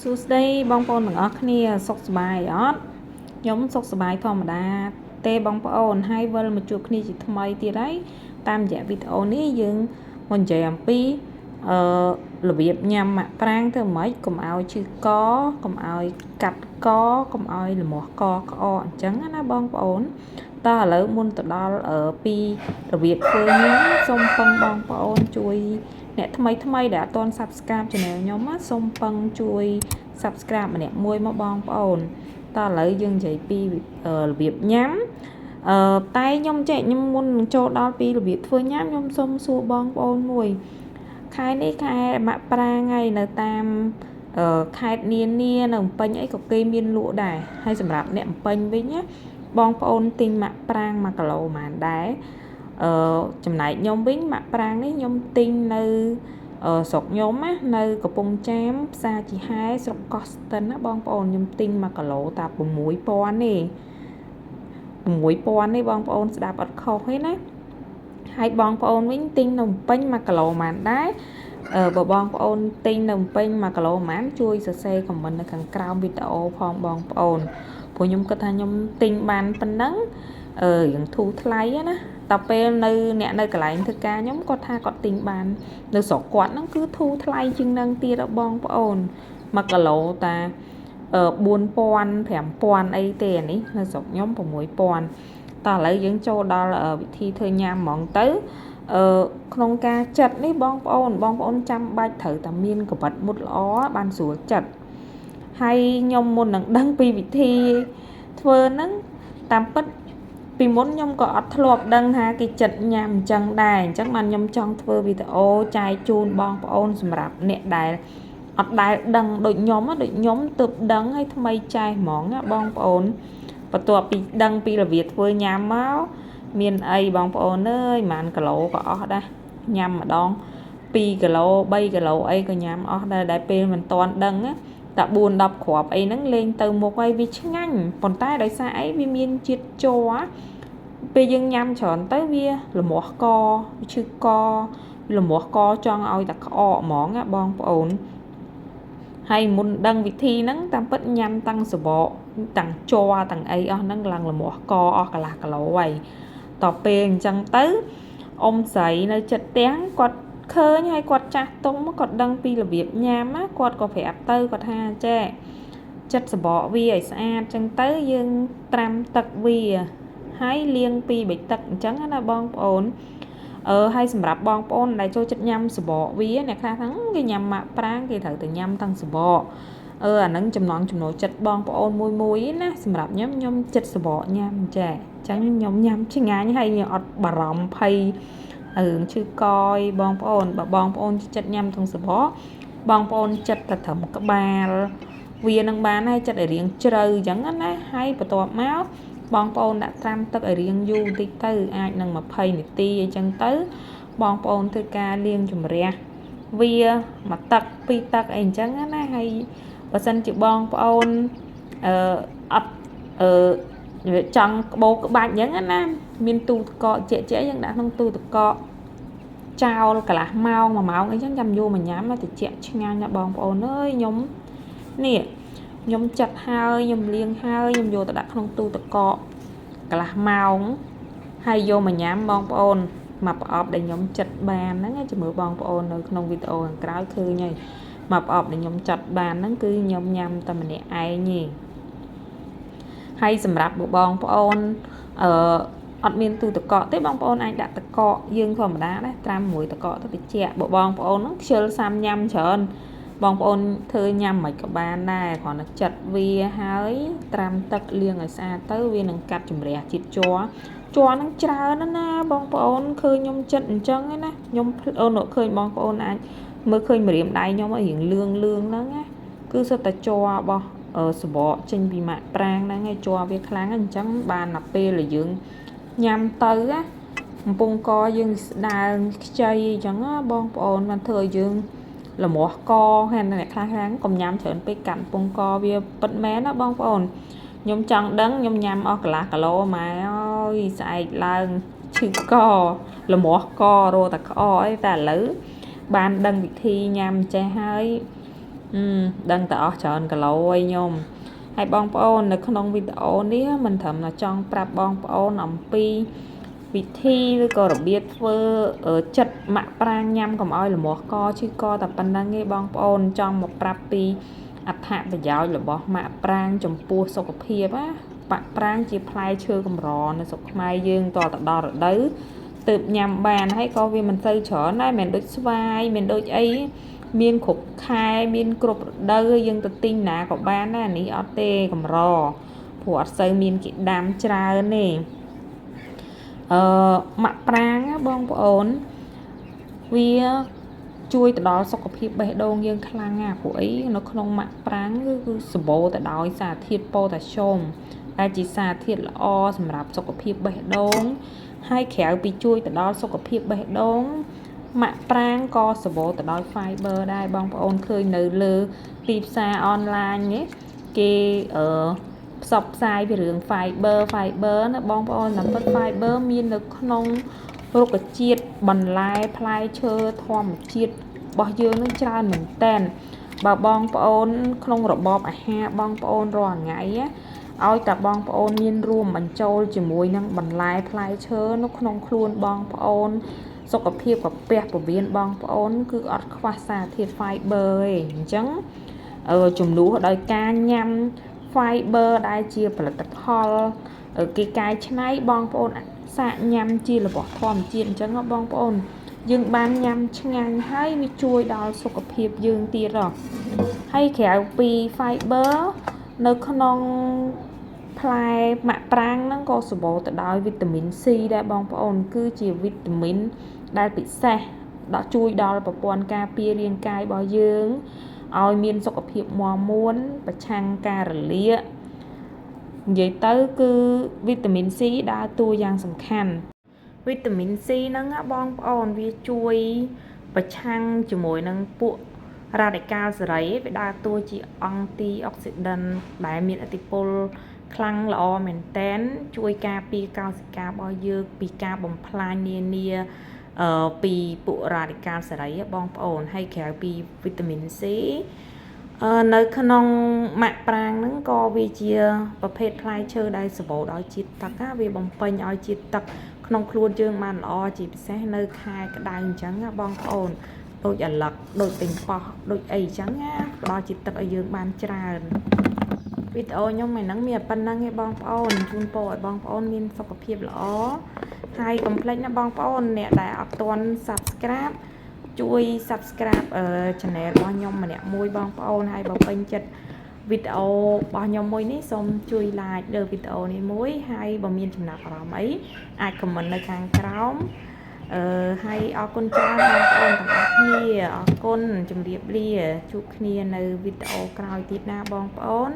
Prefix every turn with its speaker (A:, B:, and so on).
A: សួស្តីបងប្អូនទាំងអស់គ្នាសុខសប្បាយអត់ខ្ញុំសុខសប្បាយធម្មតាទេបងប្អូនហើយវិលមកជួបគ្នាជាថ្មីទៀតហើយតាមរយៈវីដេអូនេះយើងមកនិយាយអំពីរបៀបញ៉ាំម៉ាក់ប្រាំងធ្វើម៉េចកុំឲ្យឈឺកកុំឲ្យកាត់កកុំឲ្យលមាស់កក្អកអញ្ចឹងណាបងប្អូនតើឥឡូវមុនទៅដល់ពីរបៀបធ្វើញ៉ាំសូមពឹងបងប្អូនជួយអ្នកថ្មីដែលអត់ទាន់ Subscribe Channel ខ្ញុំសូមពឹងជួយ Subscribe ម្នាក់មួយមកបងប្អូនតើឥឡូវយើងនិយាយពីរបៀបញ៉ាំតែខ្ញុំមុននឹងចូលដល់ពីរបៀបធ្វើញ៉ាំខ្ញុំសូមសួរបងប្អូនមួយខែនេះខែម៉ាក់ប្រាំងហើយនៅតាមខេត្តនានានៅភ្នំពេញអីក៏គេមានលក់ដែរហើយសម្រាប់អ្នកភ្នំពេញវិញណាបងប្អូនទិញម៉ាក់ប្រាំង1គីឡូប៉ុន្មានដែរចំណែកខ្ញុំវិញម៉ាក់ប្រាំងនេះខ្ញុំទិញនៅស្រុកខ្ញុំណានៅកំពង់ចាមផ្សារជីហែស្រុកកោះស្ទឹងណាបងប្អូនខ្ញុំទិញ1គីឡូតែ6000ទេ6000នេះបងប្អូនស្ដាប់អត់ខុសទេណាហើយបងប្អូនវិញទិញនៅភ្នំពេញ1គីឡូប៉ុន្មានដែរបើបងប្អូនទិញនៅភ្នំពេញ1គីឡូប៉ុន្មានជួយសរសេរខមមិននៅខាងក្រោមវីដេអូផងបងប្អូនព្រោះខ្ញុំគិតថាខ្ញុំទិញបានប៉ុណ្ណឹងរៀងធូរថ្លៃណាដល់ពេលអ្នកនៅកន្លែងធ្វើការខ្ញុំគាត់ថាគាត់ទិញបាននៅស្រុកគាត់ហ្នឹងគឺធូរថ្លៃជាងនឹងទៀតបងប្អូន1គីឡូតា4000 5000អីទេអានេះនៅស្រុកខ្ញុំ6000តោះឥឡូវយើងចូលដល់វិធីធ្វើញ៉ាំហ្មងទៅក្នុងការចិតនេះបងប្អូនចាំបាច់ត្រូវតែមានកបិតមុតល្អបានស្រួលចិតហើយខ្ញុំមុននឹងដឹងពីវិធីធ្វើហ្នឹងតាមពិតពីមុនខ្ញុំក៏អត់ធ្លាប់ដឹងថាគេចិតញ៉ាំអញ្ចឹងដែរអញ្ចឹងបានខ្ញុំចង់ធ្វើវីដេអូចែកជូនបងប្អូនសម្រាប់អ្នកដែលអត់ដែលដឹងដូចខ្ញុំទើបដឹងហើយថ្មីចែកហ្មងណាបងប្អូនបន្ទាប់ពីដឹងពីរបៀបធ្វើញ៉ាំមកមានអីបងប្អូនអើយប្រហែលគីឡូក៏អស់ដែរញ៉ាំម្ដង2គីឡូ3គីឡូអីក៏ញ៉ាំអស់ដែរដែលពេលមិនទាន់ដឹងណាតែ4 10គ្រាប់អីហ្នឹងលេងទៅមុខហើយវាឆ្ងាញ់ប៉ុន្តែដោយសារអីវាមានជាតិជ័រពេលយើងញ៉ាំច្រើនទៅវាលមាស់កឈឺកលមាស់កចង់ឲ្យតែក្អកហ្មងណាបងប្អូនហើយមុនដឹងវិធីហ្នឹងតាមពិតញ៉ាំតាំងសបកតាំងជ័រតាំងអីអស់ហ្នឹងឡើងលមាស់កអស់កន្លះគីឡូហើយតទៅពេលអញ្ចឹងទៅអ៊ំស្រីនៅចិត្តទាំងគាត់ឃើញហើយគាត់ចាស់ទុំគាត់ដឹងពីរបៀបញ៉ាំណាគាត់ក៏ប្រាប់ទៅគាត់ថាចេះចិត្តសបកវាឲ្យស្អាតអញ្ចឹងទៅយើងត្រាំទឹកវាហើយលាង2 3ទឹកអញ្ចឹងណាបងប្អូនហើយសម្រាប់បងប្អូនដែលចូលចិត្តញ៉ាំសបកវាអ្នកខ្លះហ្នឹងគេញ៉ាំម៉ាក់ប្រាំងគេត្រូវតែញ៉ាំទាំងសបកអាហ្នឹងចំណង់ចំណូលចិត្តបងប្អូនមួយណាសម្រាប់ខ្ញុំចិត្តសបកញ៉ាំចេះអញ្ចឹងខ្ញុំញ៉ាំឆ្ងាញ់ហើយខ្ញុំអត់បារម្ភភ័យរឿងឈឺកយបងប្អូនបើបងប្អូនចិត្តញ៉ាំទាំងសបកបងប្អូនចិត្តតែត្រឹមក្បាលវានឹងបានហើយចិត្តឲ្យរៀងជ្រៅអញ្ចឹងណាហើយបន្ទាប់មកបងប្អូនដាក់ត្រាំទឹកឲ្យរៀងយូរបន្តិចទៅអាចនឹង20នាទីអញ្ចឹងទៅបងប្អូនធ្វើការលាងជំរះវា1ទឹក2ទឹកអីអញ្ចឹងណាហើយបើសិនជាបងប្អូនអត់ចង់ក្បោកក្បាច់អញ្ចឹងណាមានទូទឹកកកជាយើងដាក់ក្នុងទូទឹកកកចោលកន្លះម៉ោង1ម៉ោងអីចឹងចាំយកមកញ៉ាំទៅជាឆ្ងាញ់ណាបងប្អូនអើយខ្ញុំចាត់ហើយខ្ញុំលាងហើយខ្ញុំយកទៅដាក់ក្នុងទូទឹកកកកន្លះម៉ោងហើយយកមកញ៉ាំបងប្អូនមកប្រអប់ដែលខ្ញុំចាត់បានហ្នឹងជាមួយបងប្អូននៅក្នុងវីដេអូខាងក្រោយឃើញហើយមកប្រអប់ដែលខ្ញុំចាត់បានហ្នឹងគឺខ្ញុំញ៉ាំតែម្នាក់ឯងទេហើយសម្រាប់បងប្អូនអត់មានទូទឹកកកទេបងប្អូនអាចដាក់ទឹកកកយើងធម្មតាដែរត្រាំមួយទឹកកកទៅតិចបងប្អូនហ្នឹងខ្ជិលសាំញ៉ាំច្រើនបងប្អូនធ្វើញ៉ាំមិនក៏បានដែរគ្រាន់តែចាត់វាហើយត្រាំទឹកលាងឲ្យស្អាតទៅវានឹងកាត់ជំរះជាតិជ័រហ្នឹងច្រើនណាបងប្អូនឃើញខ្ញុំចិត្តអញ្ចឹងណាខ្ញុំឃើញបងប្អូនអាចមើលឃើញម្រាមដៃខ្ញុំឲ្យរៀងលឿងហ្នឹងណាគឺសុទ្ធតែជ័ររបស់សបកចេញពីម៉ាក់ប្រាំងហ្នឹងឯងជ័រវាខ្លាំងអញ្ចឹងបានដល់ពេលយើងញ៉ាំទៅណាកំពង់កយើងស្ដើងខ្ចីអញ្ចឹងណាបងប្អូនបានធ្វើឲ្យយើងលមាស់កហើយអ្នកខ្លះកុំញ៉ាំច្រើនពេកកាត់កំពង់កវាពិតមែនណាបងប្អូនខ្ញុំចង់ដឹងខ្ញុំញ៉ាំអស់កន្លះគីឡូម៉ែអើយស្អែកឡើងឈឺកលមាស់ករោតែក្អកអីតែឥឡូវបានដឹងវិធីញ៉ាំចេះហើយ ដឹងតែអស់ច្រើនគីឡូអីខ្ញុំហើយបងប្អូននៅក្នុងវីដេអូនេះមិនត្រឹមតែចង់ប្រាប់បងប្អូនអំពីវិធីឬក៏របៀបធ្វើចិត្តម៉ាក់ប្រាងញ៉ាំកុំឲ្យលមាស់កឈឺកតែប៉ុណ្្នឹងទេបងប្អូនចង់មកប្រាប់ពីអត្ថប្រយោជន៍របស់ម៉ាក់ប្រាងចំពោះសុខភាពណាម៉ាក់ប្រាងជាផ្លែឈើកម្រនៅស្រុកខ្មែរយើងតទៅដល់រដូវទើបញ៉ាំបានហើយក៏វាមិនសូវច្រើនដែរមិនដូចស្វាយមិនដូចអីមានគ្រប់ខែមានគ្រប់រដូវយើងទៅទិញណាក៏បានដែរនេះអត់ទេកម្រព្រោះអត់សូវមានគេដាំច្រើនទេម៉ាក់ប្រាងបងប្អូនវាជួយទៅដល់សុខភាពបេះដូងយើងខ្លាំងណាស់ព្រោះអីនៅក្នុងម៉ាក់ប្រាំងគឺសម្បូរទៅដោយសារធាតុប៉ូតាស្យូមដែលជាសារធាតុល្អសម្រាប់សុខភាពបេះដូងហើយក្រៅពីជួយទៅដល់សុខភាពបេះដូងម៉ាក់ប្រាងក៏សម្បូរទៅដោយ fiber ដែរបងប្អូនឃើញនៅលើទីផ្សារអនឡាញនេះគេផ្សព្វផ្សាយពីរឿង fiber ណាបងប្អូនតាមពិត fiber មាននៅក្នុងរុក្ខជាតិបន្លែផ្លែឈើធម្មជាតិរបស់យើងនឹងច្រើនមែនតើបើបងប្អូនក្នុងរបបអាហារបងប្អូនរាល់ថ្ងៃឲ្យតែបងប្អូនមានរួមបញ្ចូលជាមួយនឹងបន្លែផ្លែឈើនៅក្នុងខ្លួនបងប្អូនសុខភាពកាពះពោះវៀនបងប្អូនគឺអត់ខ្វះសារធាតុ fiber ទេអញ្ចឹងជំនួសដោយការញ៉ាំ fiber ដែលជាផលិតផលគេកែច្នៃបងប្អូនសាកញ៉ាំជារបស់ធម្មជាតិអញ្ចឹងបងប្អូនយើងបានញ៉ាំឆ្ងាញ់ហើយវាជួយដល់សុខភាពយើងទៀតហើយក្រៅពី fiber នៅក្នុងផ្លែម៉ាក់ប្រាងហ្នឹងក៏សម្បូរទៅដោយវីតាមីន C ដែរបងប្អូនគឺជាវីតាមីនដែលពិសេសដល់ជួយដល់ប្រព័ន្ធការពាររាងកាយរបស់យើងឲ្យមានសុខភាពមាំមួនប្រឆាំងការរលាកនិយាយទៅគឺវីតាមីន C ដើរតួយ៉ាងសំខាន់វីតាមីន C ហ្នឹងបងប្អូនវាជួយប្រឆាំងជាមួយនឹងពួក radical សេរីវាដើរតួជាអង្គទីអុកស៊ីដិនដែលមានឥទ្ធិពលខ្លាំងល្អមែនតែនជួយការពារកោសិការបស់យើងពីការបំផ្លាញនានាពីពួក radical សេរីបងប្អូនហើយក្រៅពីវីតាមីន C នៅក្នុងម៉ាក់ប្រាងហ្នឹងក៏វាជាប្រភេទផ្លែឈើដែលសម្បូរដោយជាតិទឹកវាបំពេញឲ្យជាតិទឹកក្នុងខ្លួនយើងបានល្អជាពិសេសនៅខែក្តៅអញ្ចឹងបងប្អូនដូចអាឡឹកដូចពេញប៉ោះដូចអីអញ្ចឹងផ្ដល់ជាតិទឹកឲ្យយើងបានច្រើនវីដេអូខ្ញុំហ្នឹងមានប៉ុណ្្នឹងឯងបងប្អូនជូនពរឲ្យបងប្អូនមានសុខភាពល្អហើយកុំភ្លេចណាបងប្អូនអ្នកដែលអត់ទាន់ Subscribe ជួយ Subscribe Channel របស់ខ្ញុំម្នាក់មួយបងប្អូនហើយបើពេញចិត្តវីដេអូរបស់ខ្ញុំមួយនេះសូមជួយ like លើវីដេអូនេះមួយហើយបើមានចំណាប់អារម្មណ៍អីអាច comment នៅខាងក្រោមហើយអរគុណច្រើនបងប្អូនទាំងអស់គ្នាអរគុណជម្រាបលាជួបគ្នានៅវីដេអូក្រោយទៀតណាបងប្អូន